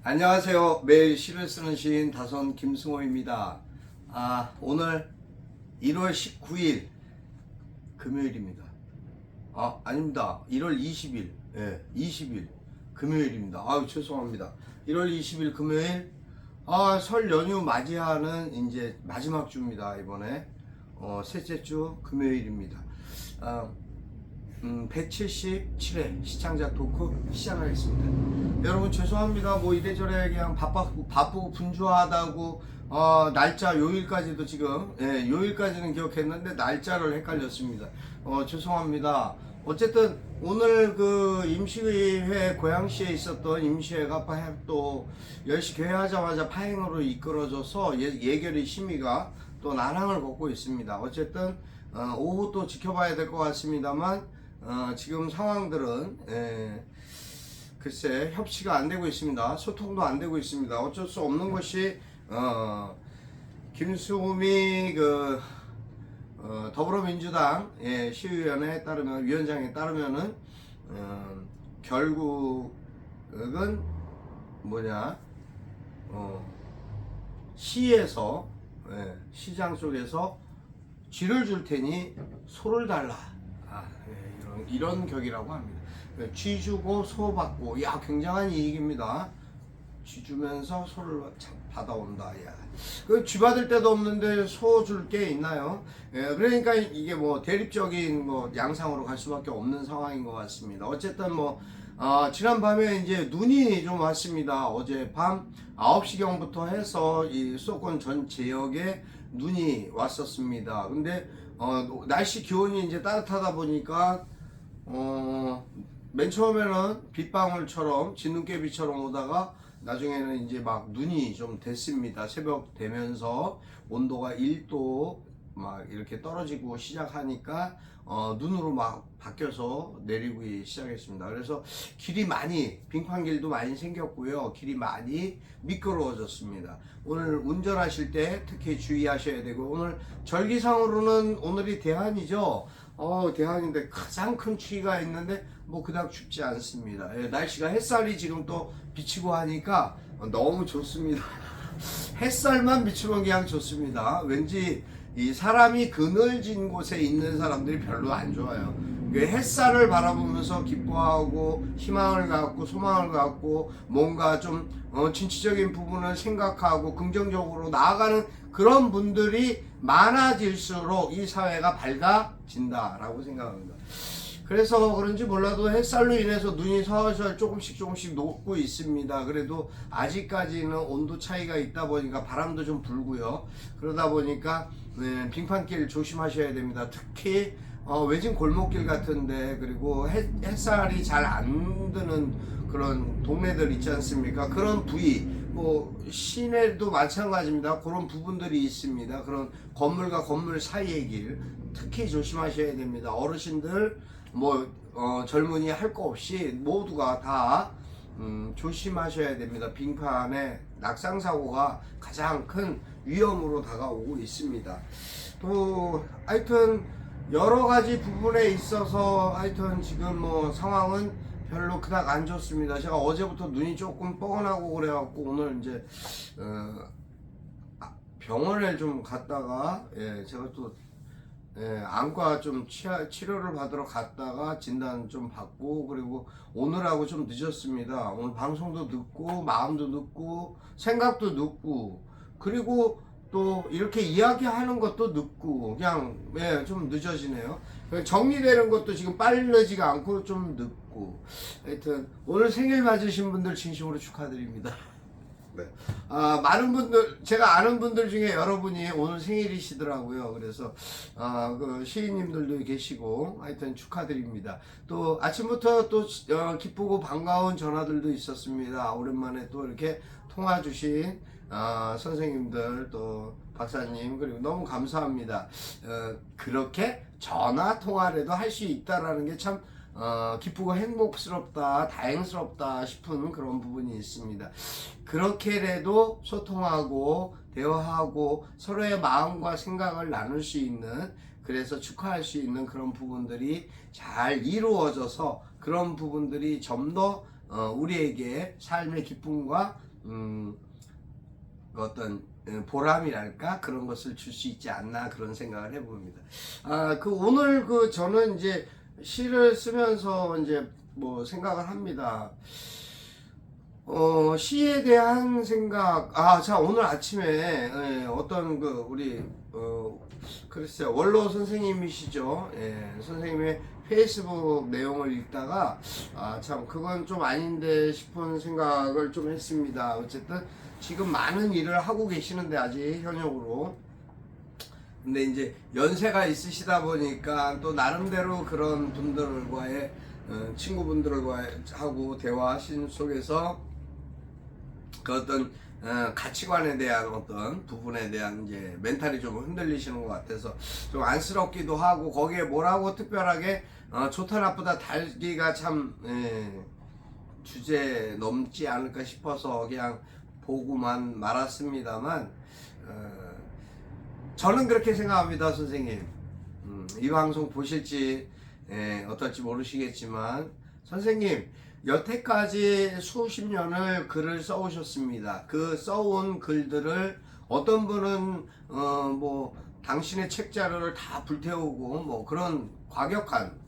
안녕하세요. 매일 시를 쓰는 시인 다선 김승호입니다. 오늘 1월 19일 금요일입니다. 아닙니다. 1월 20일. 예, 20일 금요일입니다. 죄송합니다. 1월 20일 금요일. 설 연휴 맞이하는 이제 마지막 주입니다. 이번에 셋째 주 금요일입니다. 177회 시창작 토크 시작하겠습니다. 여러분 죄송합니다. 뭐 이래저래 그냥 바쁘고 분주하다고 날짜 요일까지도 지금 요일까지는 기억했는데 날짜를 헷갈렸습니다. 죄송합니다. 어쨌든 오늘 그 임시회 고양시에 있었던 임시회가 또 10시 개회하자마자 파행으로 이끌어져서 예결위 심의가 또 난항을 걷고 있습니다. 어쨌든 오후 또 지켜봐야 될 것 같습니다만 지금 상황들은 글쎄 협치가 안 되고 있습니다. 소통도 안 되고 있습니다. 어쩔 수 없는 것이 김수미 더불어민주당 시의원에 따르면 위원장에 따르면은 결국은 시에서 시장 쪽에서 쥐를 줄 테니 소를 달라. 이런 격이라고 합니다. 쥐 주고 소 받고, 굉장한 이익입니다. 쥐 주면서 소를 받아온다. 쥐 받을 데도 없는데 소 줄 게 있나요? 그러니까 이게 뭐 대립적인 양상으로 갈 수밖에 없는 상황인 것 같습니다. 어쨌든 지난 밤에 이제 눈이 좀 왔습니다. 어제 밤 9시경부터 해서 이 수도권 전 지역에 눈이 왔었습니다. 근데 날씨 기온이 이제 따뜻하다 보니까 맨 처음에는 빗방울처럼 진눈깨비처럼 오다가 나중에는 이제 막 눈이 좀 됐습니다. 새벽 되면서 온도가 1도 막 이렇게 떨어지고 시작하니까 눈으로 막 바뀌어서 내리기 시작했습니다. 그래서 길이 많이 빙판길도 많이 생겼고요. 길이 많이 미끄러워졌습니다. 오늘 운전하실 때 특히 주의하셔야 되고, 오늘 절기상으로는 오늘이 대한이죠. 대한인데 가장 큰 추위가 있는데 그닥 춥지 않습니다. 날씨가 햇살이 지금 또 비치고 하니까 너무 좋습니다. 햇살만 비추면 그냥 좋습니다. 왠지 이 사람이 그늘진 곳에 있는 사람들이 별로 안 좋아요. 햇살을 바라보면서 기뻐하고 희망을 갖고 소망을 갖고 뭔가 좀 진취적인 부분을 생각하고 긍정적으로 나아가는 그런 분들이 많아질수록 이 사회가 밝아진다라고 생각합니다. 그래서 그런지 몰라도 햇살로 인해서 눈이 서서히 조금씩 녹고 있습니다. 그래도 아직까지는 온도 차이가 있다 보니까 바람도 좀 불고요. 그러다 보니까 빙판길 조심하셔야 됩니다. 특히 외진 골목길 같은데, 그리고 햇살이 잘 안 드는 그런 동네들 있지 않습니까? 그런 부위, 시내도 마찬가지입니다. 그런 부분들이 있습니다. 그런 건물과 건물 사이의 길 특히 조심하셔야 됩니다. 어르신들 젊은이 할 거 없이 모두가 다 조심하셔야 됩니다. 빙판의 낙상사고가 가장 큰 위험으로 다가오고 있습니다. 또 하여튼 여러 가지 부분에 있어서 하여튼 지금 상황은 별로 그닥 안 좋습니다. 제가 어제부터 눈이 조금 뻐근하고 그래갖고 오늘 이제 병원에 좀 갔다가 제가 또 안과 좀 치료를 받으러 갔다가 진단 좀 받고, 그리고 오늘하고 좀 늦었습니다. 오늘 방송도 늦고 마음도 늦고 생각도 늦고, 그리고 또 이렇게 이야기하는 것도 늦고 그냥 좀 늦어지네요. 정리되는 것도 지금 빠르지가 않고 좀 늦고, 하여튼 오늘 생일 맞으신 분들 진심으로 축하드립니다. 많은 분들, 제가 아는 분들 중에 여러분이 오늘 생일이시더라고요. 그래서 그 시인님들도 계시고 하여튼 축하드립니다. 또 아침부터 또 기쁘고 반가운 전화들도 있었습니다. 오랜만에 또 이렇게 통화 주신 선생님들, 또 박사님, 그리고 너무 감사합니다. 그렇게 전화 통화라도 할 수 있다라는 게 참 기쁘고 행복스럽다, 다행스럽다 싶은 그런 부분이 있습니다. 그렇게라도 소통하고 대화하고 서로의 마음과 생각을 나눌 수 있는, 그래서 축하할 수 있는 그런 부분들이 잘 이루어져서 그런 부분들이 좀 더 우리에게 삶의 기쁨과 어떤 보람이랄까 그런 것을 줄 수 있지 않나 그런 생각을 해봅니다. 오늘 저는 이제 시를 쓰면서 이제 뭐 생각을 합니다. 시에 대한 생각. 자, 오늘 아침에 어떤 우리 글쎄요, 원로 선생님이시죠. 선생님의 페이스북 내용을 읽다가 참 그건 좀 아닌데 싶은 생각을 좀 했습니다. 어쨌든 지금 많은 일을 하고 계시는데 아직 현역으로. 근데 이제 연세가 있으시다 보니까 또 나름대로 그런 분들과의 친구분들과 하고 대화하신 속에서 그 어떤 가치관에 대한 어떤 부분에 대한 이제 멘탈이 좀 흔들리시는 것 같아서 좀 안쓰럽기도 하고, 거기에 뭐라고 특별하게 좋다 나쁘다 달기가 참 주제 넘지 않을까 싶어서 그냥 보고만 말았습니다만, 저는 그렇게 생각합니다. 선생님, 이 방송 보실지 어떨지 모르시겠지만, 선생님 여태까지 수십 년을 글을 써오셨습니다. 그 써온 글들을 어떤 분은 뭐 당신의 책 자료를 다 불태우고 뭐 그런 과격한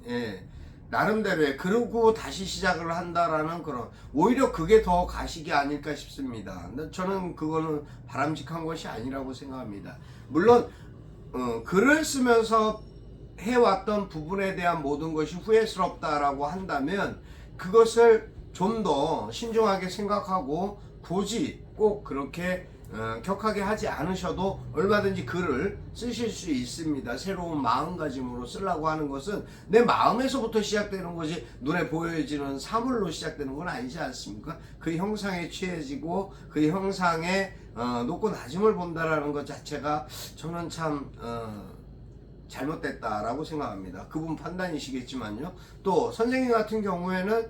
나름대로의, 그러고 다시 시작을 한다라는 그런, 오히려 그게 더 가식이 아닐까 싶습니다. 근데 저는 그거는 바람직한 것이 아니라고 생각합니다. 물론 글을 쓰면서 해왔던 부분에 대한 모든 것이 후회스럽다라고 한다면 그것을 좀 더 신중하게 생각하고 굳이 꼭 그렇게 격하게 하지 않으셔도 얼마든지 글을 쓰실 수 있습니다. 새로운 마음가짐으로 쓰려고 하는 것은 내 마음에서부터 시작되는 것이 눈에 보여지는 사물로 시작되는 건 아니지 않습니까? 그 형상에 취해지고 그 형상에 높고 낮음을 본다라는 것 자체가 저는 참 잘못됐다라고 생각합니다. 그분 판단이시겠지만요. 또 선생님 같은 경우에는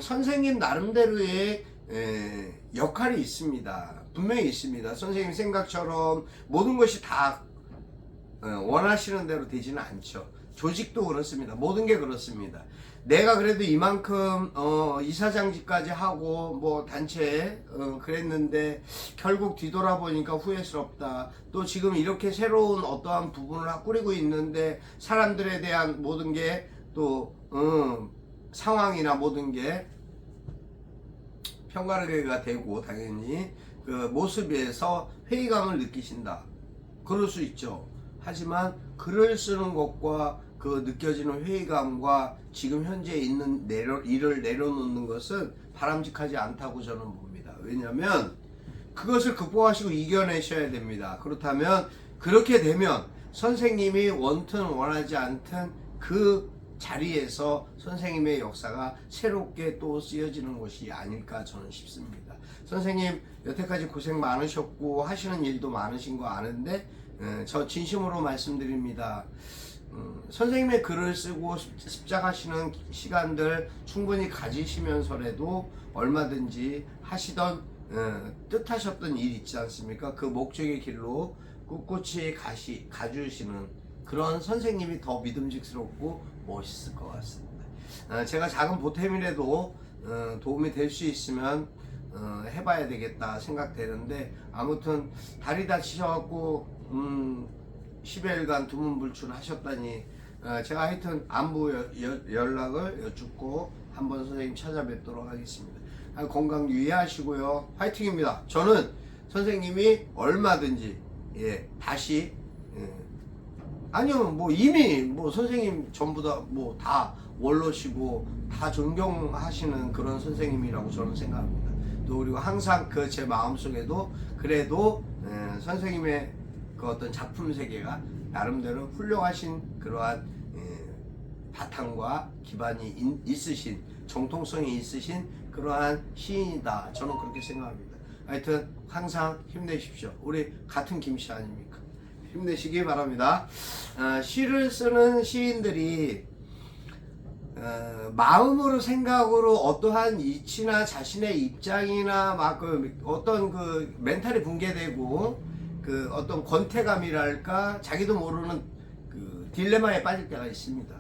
선생님 나름대로의 역할이 있습니다. 분명히 있습니다. 선생님 생각처럼 모든 것이 다 원하시는 대로 되지는 않죠. 조직도 그렇습니다. 모든 게 그렇습니다. 내가 그래도 이만큼 이사장직까지 하고 뭐 단체에 그랬는데 결국 뒤돌아보니까 후회스럽다. 또 지금 이렇게 새로운 어떠한 부분을 꾸리고 있는데 사람들에 대한 모든 게 또 상황이나 모든 게 평가가 되고 당연히 그 모습에서 회의감을 느끼신다. 그럴 수 있죠. 하지만 글을 쓰는 것과 그 느껴지는 회의감과 지금 현재 있는 일을 내려놓는 것은 바람직하지 않다고 저는 봅니다. 왜냐하면 그것을 극복하시고 이겨내셔야 됩니다. 그렇다면 그렇게 되면 선생님이 원튼 원하지 않든 그 자리에서 선생님의 역사가 새롭게 또 쓰여지는 것이 아닐까 저는 싶습니다. 선생님 여태까지 고생 많으셨고 하시는 일도 많으신 거 아는데 저 진심으로 말씀드립니다. 선생님의 글을 쓰고 습작하시는 시간들 충분히 가지시면서라도 얼마든지 하시던 뜻하셨던 일 있지 않습니까? 그 목적의 길로 꿋꿋이 가주시는 그런 선생님이 더 믿음직스럽고 멋있을 것 같습니다. 제가 작은 보탬이라도 도움이 될 수 있으면 해봐야 되겠다 생각되는데, 아무튼 다리 다치셔갖고 10여일간 두문불출 하셨다니 제가 하여튼 안부 연락을 여쭙고 한번 선생님 찾아뵙도록 하겠습니다. 건강 유의하시고요. 화이팅입니다. 저는 선생님이 얼마든지 다시 아니요, 뭐 이미 뭐 선생님 전부 다 뭐 다 원로시고 다 존경하시는 그런 선생님이라고 저는 생각합니다. 또 그리고 항상 그 제 마음속에도 그래도 선생님의 그 어떤 작품 세계가 나름대로 훌륭하신 그러한 바탕과 기반이 있으신, 정통성이 있으신 그러한 시인이다. 저는 그렇게 생각합니다. 하여튼 항상 힘내십시오. 우리 같은 김씨 아닙니까? 힘내시기 바랍니다. 시를 쓰는 시인들이 마음으로 생각으로 어떠한 이치나 자신의 입장이나 막 어떤 그 멘탈이 붕괴되고 그 어떤 권태감이랄까 자기도 모르는 그 딜레마에 빠질 때가 있습니다.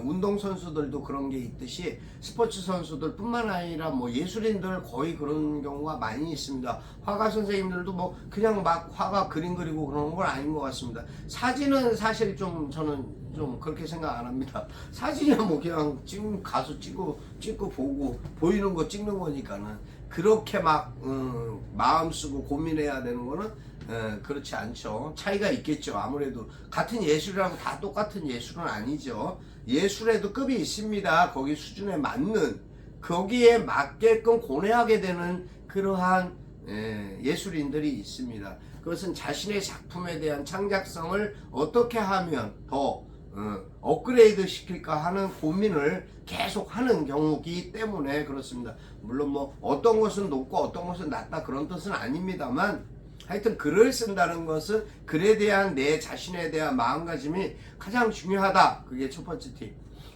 운동 선수들도 그런 게 있듯이 스포츠 선수들뿐만 아니라 뭐 예술인들 거의 그런 경우가 많이 있습니다. 화가 선생님들도 뭐 그냥 막 화가 그림 그리고 그러는 건 아닌 것 같습니다. 사진은 사실 좀 저는 좀 그렇게 생각 안 합니다. 사진이야 뭐 그냥 지금 가서 찍고 보고 보이는 거 찍는 거니까는 그렇게 막 마음 쓰고 고민해야 되는 거는 그렇지 않죠. 차이가 있겠죠. 아무래도 같은 예술이라고 다 똑같은 예술은 아니죠. 예술에도 급이 있습니다. 거기 수준에 맞는 거기에 맞게끔 고뇌하게 되는 그러한 예술인들이 있습니다. 그것은 자신의 작품에 대한 창작성을 어떻게 하면 더 업그레이드 시킬까 하는 고민을 계속 하는 경우이기 때문에 그렇습니다. 물론 뭐 어떤 것은 높고 어떤 것은 낮다 그런 뜻은 아닙니다만 하여튼 글을 쓴다는 것은 글에 대한 내 자신에 대한 마음가짐이 가장 중요하다. 그게 첫 번째 팁.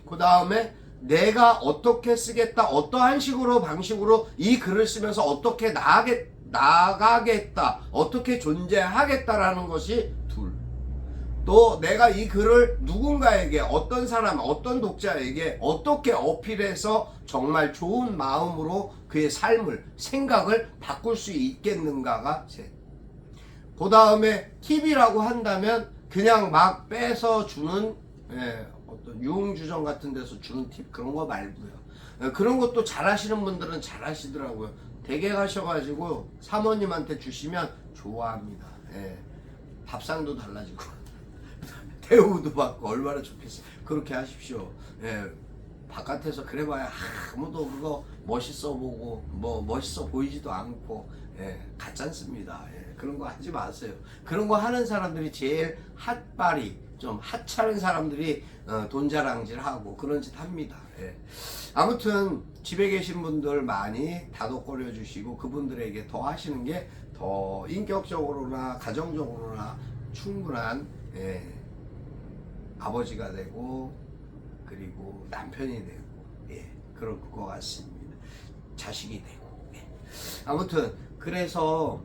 그 다음에 내가 어떻게 쓰겠다, 어떠한 식으로 방식으로 이 글을 쓰면서 어떻게 나가겠다, 어떻게 존재하겠다라는 것이 둘. 또 내가 이 글을 누군가에게, 어떤 사람, 어떤 독자에게 어떻게 어필해서 정말 좋은 마음으로 그의 삶을, 생각을 바꿀 수 있겠는가가 셋. 그 다음에 팁이라고 한다면 그냥 막 빼서 주는 어떤 유흥주점 같은 데서 주는 팁 그런 거 말고요. 그런 것도 잘 하시는 분들은 잘 하시더라고요. 댁에 가셔가지고 사모님한테 주시면 좋아합니다. 밥상도 달라지고 대우도 받고 얼마나 좋겠어요. 그렇게 하십시오. 바깥에서 그래봐야 아무도 그거 멋있어 보고 뭐 멋있어 보이지도 않고 가짜않습니다. 그런 거 하지 마세요. 그런 거 하는 사람들이 제일 핫바리 좀 하찮은 사람들이 돈자랑질하고 그런 짓 합니다. 아무튼 집에 계신 분들 많이 다독거려 주시고 그분들에게 더 하시는 게 더 인격적으로나 가정적으로나 충분한 아버지가 되고 그리고 남편이 되고 그럴 것 같습니다. 자식이 되고 아무튼 그래서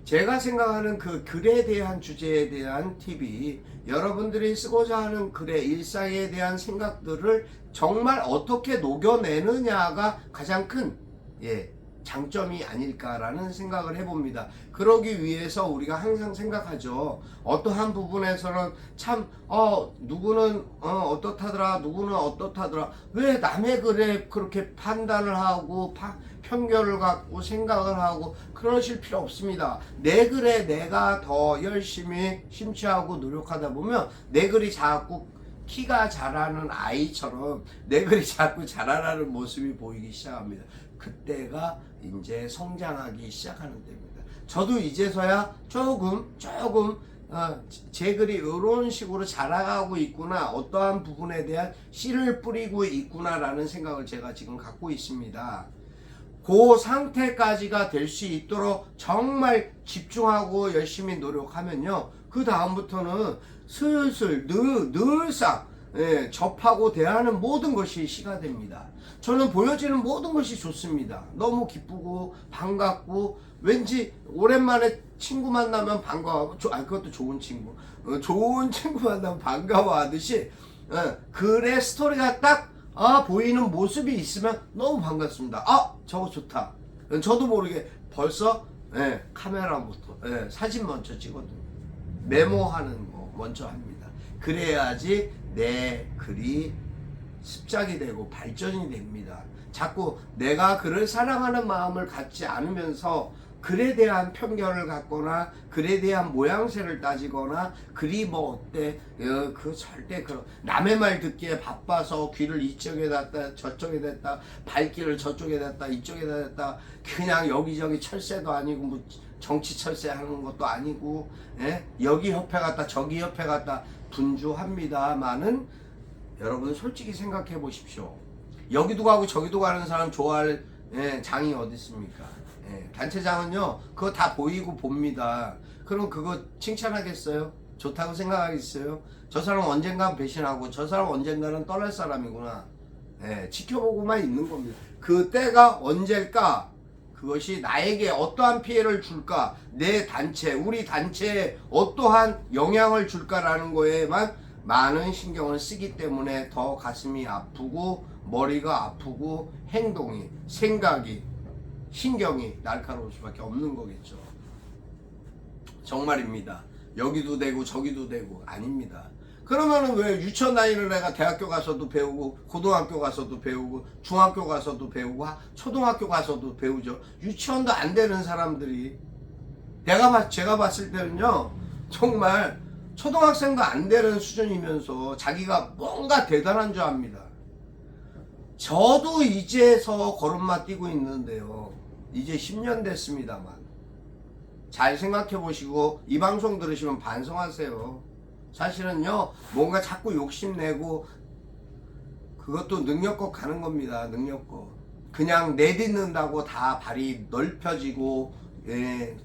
제가 생각하는 그 글에 대한 주제에 대한 팁이 여러분들이 쓰고자 하는 글의 일상에 대한 생각들을 정말 어떻게 녹여내느냐가 가장 큰 장점이 아닐까라는 생각을 해봅니다. 그러기 위해서 우리가 항상 생각하죠. 어떠한 부분에서는 참 누구는 어떻다더라, 누구는 어떻다더라. 왜 남의 글에 그렇게 판단을 하고 편견을 갖고 생각을 하고 그러실 필요 없습니다. 내 글에 내가 더 열심히 심취하고 노력하다 보면 내 글이 자꾸 키가 자라는 아이처럼 내 글이 자꾸 자라나는 모습이 보이기 시작합니다. 그때가 이제 성장하기 시작하는 때입니다. 저도 이제서야 조금 제 글이 이런 식으로 자라가고 있구나, 어떠한 부분에 대한 씨를 뿌리고 있구나라는 생각을 제가 지금 갖고 있습니다. 그 상태까지가 될 수 있도록 정말 집중하고 열심히 노력하면요, 그 다음부터는 슬슬 늘상 접하고 대하는 모든 것이 시가 됩니다. 저는 보여지는 모든 것이 좋습니다. 너무 기쁘고 반갑고 왠지 오랜만에 친구 만나면 반가워하고 그것도 좋은 친구 좋은 친구 만나면 반가워하듯이 글의 스토리가 딱 보이는 모습이 있으면 너무 반갑습니다. 저거 좋다. 저도 모르게 벌써 카메라부터 사진 먼저 찍거든요. 메모하는 거 먼저 합니다. 그래야지 내 글이 습작이 되고 발전이 됩니다. 자꾸 내가 그를 사랑하는 마음을 갖지 않으면서 글에 대한 편견을 갖거나 글에 대한 모양새를 따지거나 글이 뭐 어때 절대 남의 말 듣기에 바빠서 귀를 이쪽에 das다 저쪽에 das다 발길을 저쪽에 das다 이쪽에 das다 그냥 여기저기 철새도 아니고 뭐 정치 철새 하는 것도 아니고 여기 협회 갔다 저기 협회 갔다 분주합니다만은 여러분 솔직히 생각해 보십시오. 여기도 가고 저기도 가는 사람 좋아할 장이 어디 있습니까? 단체장은요 그거 다 보이고 봅니다. 그럼 그거 칭찬하겠어요? 좋다고 생각하겠어요? 저 사람 언젠가 배신하고 저 사람 언젠가는 떠날 사람이구나. 지켜보고만 있는 겁니다. 그 때가 언제일까? 그것이 나에게 어떠한 피해를 줄까? 내 단체, 우리 단체에 어떠한 영향을 줄까라는 거에만 많은 신경을 쓰기 때문에 더 가슴이 아프고 머리가 아프고 행동이, 생각이, 신경이 날카로울 수밖에 없는 거겠죠. 정말입니다. 여기도 되고 저기도 되고 아닙니다. 그러면은 왜 유치원 다니는 애가 대학교 가서도 배우고 고등학교 가서도 배우고 중학교 가서도 배우고 초등학교 가서도 배우죠. 유치원도 안 되는 사람들이 제가 봤을 때는요 정말 초등학생도 안 되는 수준이면서 자기가 뭔가 대단한 줄 압니다. 저도 이제서 걸음마 뛰고 있는데요. 이제 10년 됐습니다만 잘 생각해 보시고 이 방송 들으시면 반성하세요. 사실은요 뭔가 자꾸 욕심내고 그것도 능력껏 가는 겁니다. 능력껏 그냥 내딛는다고 다 발이 넓혀지고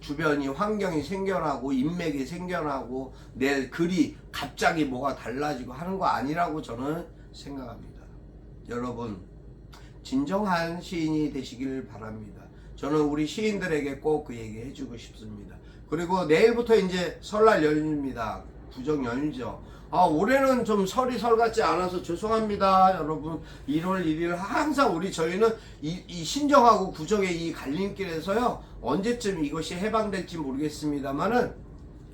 주변이 환경이 생겨나고 인맥이 생겨나고 내 글이 갑자기 뭐가 달라지고 하는 거 아니라고 저는 생각합니다. 여러분 진정한 시인이 되시길 바랍니다. 저는 우리 시인들에게 꼭 그 얘기 해주고 싶습니다. 그리고 내일부터 이제 설날 연휴입니다. 구정 연휴죠. 올해는 좀 설이 설 같지 않아서 죄송합니다. 여러분 1월 1일 항상 저희는 이 신정하고 구정의 이 갈림길에서요 언제쯤 이것이 해방될지 모르겠습니다만은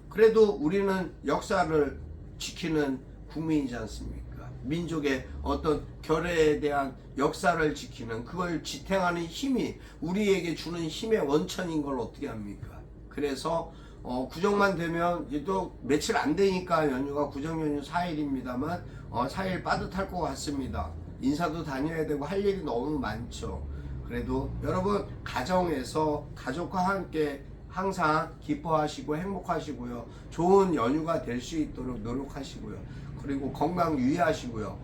그래도 우리는 역사를 지키는 국민이지 않습니까? 민족의 어떤 결의에 대한 역사를 지키는 그걸 지탱하는 힘이 우리에게 주는 힘의 원천인 걸 어떻게 합니까? 그래서 구정만 되면 또 며칠 안 되니까 연휴가 구정 연휴 4일입니다만 4일 빠듯할 것 같습니다. 인사도 다녀야 되고 할 일이 너무 많죠. 그래도 여러분 가정에서 가족과 함께 항상 기뻐하시고 행복하시고요. 좋은 연휴가 될 수 있도록 노력하시고요. 그리고 건강 유의하시고요.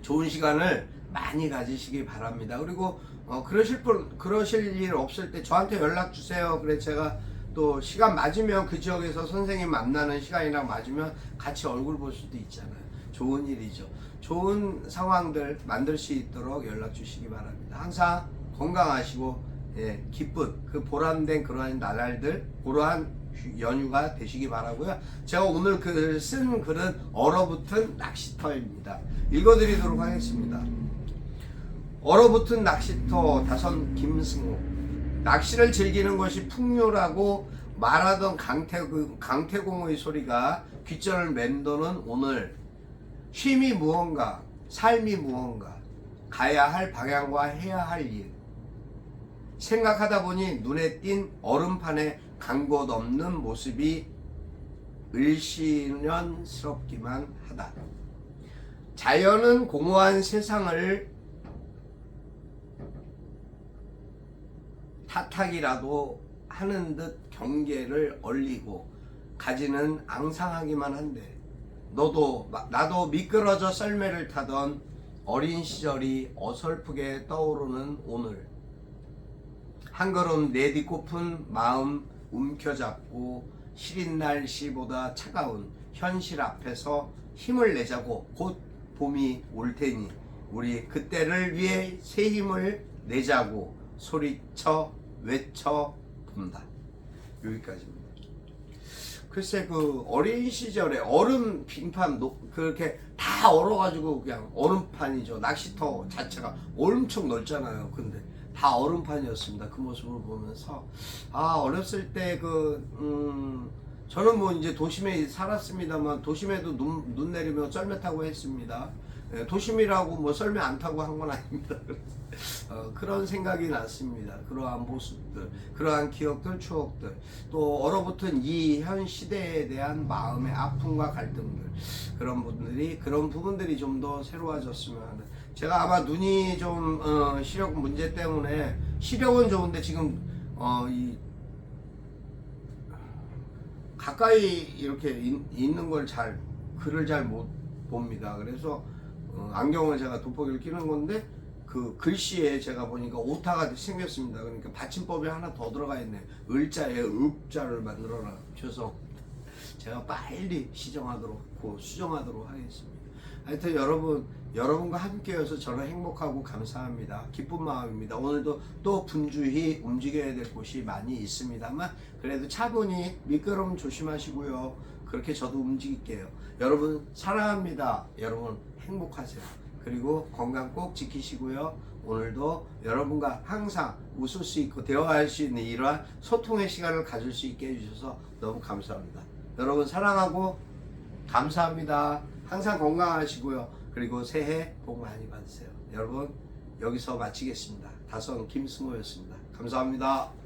좋은 시간을 많이 가지시기 바랍니다. 그리고 그러실 일 없을 때 저한테 연락 주세요. 그래 제가 또 시간 맞으면 그 지역에서 선생님 만나는 시간이랑 맞으면 같이 얼굴 볼 수도 있잖아요. 좋은 일이죠. 좋은 상황들 만들 수 있도록 연락 주시기 바랍니다. 항상 건강하시고 기쁜 그 보람된 그러한 나날들 그러한 연휴가 되시기 바라고요. 제가 오늘 쓴 글은 얼어붙은 낚시터입니다. 읽어드리도록 하겠습니다. 얼어붙은 낚시터 다선 김승호. 낚시를 즐기는 것이 풍요라고 말하던 강태공의 소리가 귓전을 맴도는 오늘 쉼이 무언가 삶이 무언가 가야 할 방향과 해야 할 일 생각하다 보니 눈에 띈 얼음판에 간 곳 없는 모습이 을씨년스럽기만 하다. 자연은 공허한 세상을 탓하기라도 하는 듯 경계를 얼리고 가지는 앙상하기만 한데 나도 미끄러져 썰매를 타던 어린 시절이 어설프게 떠오르는 오늘 한 걸음 내딛고픈 마음 움켜잡고 시린 날씨보다 차가운 현실 앞에서 힘을 내자고 곧 봄이 올 테니 우리 그때를 위해 새 힘을 내자고 소리쳐 외쳐 본다. 여기까지입니다. 글쎄 어린 시절에 얼음 빙판 그렇게 다 얼어가지고 그냥 얼음판이죠. 낚시터 자체가 엄청 넓잖아요. 근데 다 얼음판이었습니다. 그 모습을 보면서 어렸을 때 저는 이제 도심에 살았습니다만 도심에도 눈 내리며 썰매 타고 했습니다. 도심이라고 썰매 안 타고 한 건 아닙니다. 그런 생각이 났습니다. 그러한 모습들, 그러한 기억들, 추억들, 또 얼어붙은 이 현 시대에 대한 마음의 아픔과 갈등들, 그런 부분들이 좀 더 새로워졌으면 하는. 제가 아마 눈이 좀 시력 문제 때문에 시력은 좋은데 지금 가까이 이렇게 있는 걸 글을 잘 못 봅니다. 그래서 안경을 제가 돋보기를 끼는 건데 그 글씨에 제가 보니까 오타가 생겼습니다. 그러니까 받침법이 하나 더 들어가 있네. 을자에 읍자를 만들어라. 죄송. 제가 빨리 수정하도록 하겠습니다. 하여튼 여러분과 함께여서 저는 행복하고 감사합니다. 기쁜 마음입니다. 오늘도 또 분주히 움직여야 될 곳이 많이 있습니다만 그래도 차분히 미끄럼 조심하시고요. 그렇게 저도 움직일게요. 여러분 사랑합니다. 여러분 행복하세요. 그리고 건강 꼭 지키시고요. 오늘도 여러분과 항상 웃을 수 있고 대화할 수 있는 이러한 소통의 시간을 가질 수 있게 해주셔서 너무 감사합니다. 여러분 사랑하고 감사합니다. 항상 건강하시고요. 그리고 새해 복 많이 받으세요. 여러분 여기서 마치겠습니다. 다선 김승호였습니다. 감사합니다.